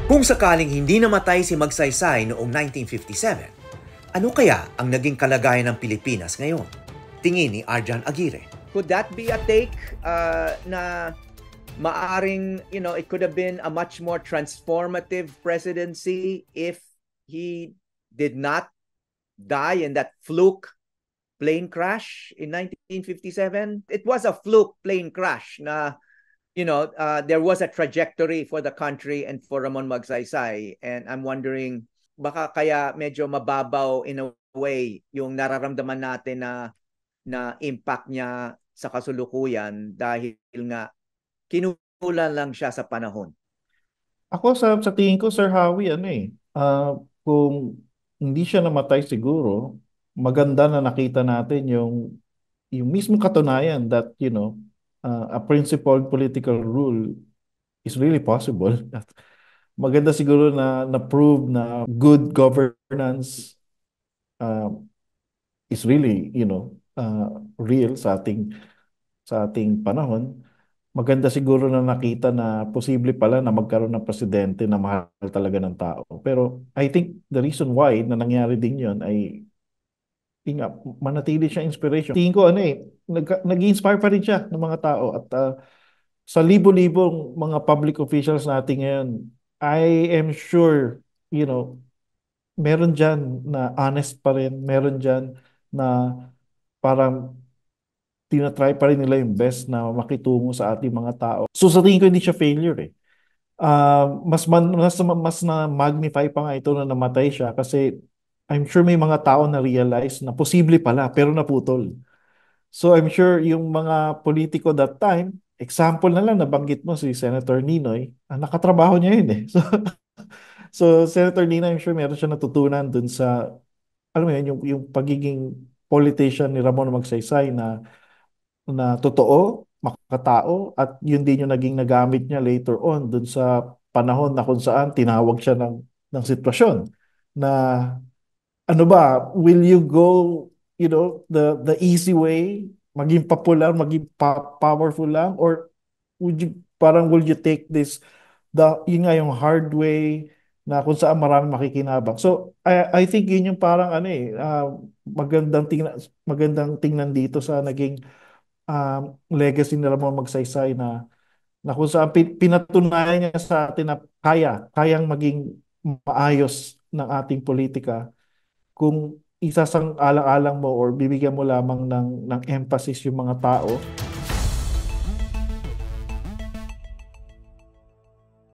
Kung sakaling hindi namatay si Magsaysay noong 1957, ano kaya ang naging kalagayan ng Pilipinas ngayon? Tingin ni Arjan Aguirre. Could that be a take na maaring, it could have been a much more transformative presidency if he did not die in that fluke plane crash in 1957? It was a fluke plane crash na, there was a trajectory for the country and for Ramon Magsaysay. And I'm wondering, baka kaya medyo mababaw in a way yung nararamdaman natin na impact niya sa kasulukuyan dahil nga kinulan lang siya sa panahon. Ako sa tingin ko, Sir Howie, kung hindi siya namatay siguro, maganda na nakita natin yung mismong katunayan that, a principled political rule is really possible. Maganda siguro na prove na good governance uh, is really, real sa ating panahon. Maganda siguro na nakita na posible pala na magkaroon ng presidente na mahal talaga ng tao. Pero I think the reason why na nangyari din yun ay manatili siya inspiration. Tingin ko nag-inspire pa rin siya ng mga tao. At sa libo-libong mga public officials natin ngayon, I am sure, meron dyan na honest pa rin. Meron dyan na parang tinatry pa rin nila yung best na makitungo sa ating mga tao. So sa tingin ko hindi siya failure eh. Mas na magnify pa nga ito na namatay siya kasi I'm sure may mga tao na realize na posible pala pero naputol. So I'm sure yung mga politiko that time, example na lang nabanggit mo si Senator Ninoy, nakatrabaho niya yun eh. So Senator Ninoy, I'm sure meron siya natutunan dun sa, alam mo yun, yung pagiging politician ni Ramon Magsaysay na totoo, makatao, at yun din yung naging nagamit niya later on dun sa panahon na kung saan tinawag siya ng sitwasyon na ano ba, will you go, the easy way, maging popular, maging powerful lang, or will you take this, yun nga yung hard way na kung saan maraming makikinabang. So, I think yun yung parang magandang tingnan dito sa naging legacy ni Ramon Magsaysay na kung saan pinatunayan niya sa atin na kayang maging maayos ng ating politika kung isasang alang-alang mo or bibigyan mo lamang ng emphasis yung mga tao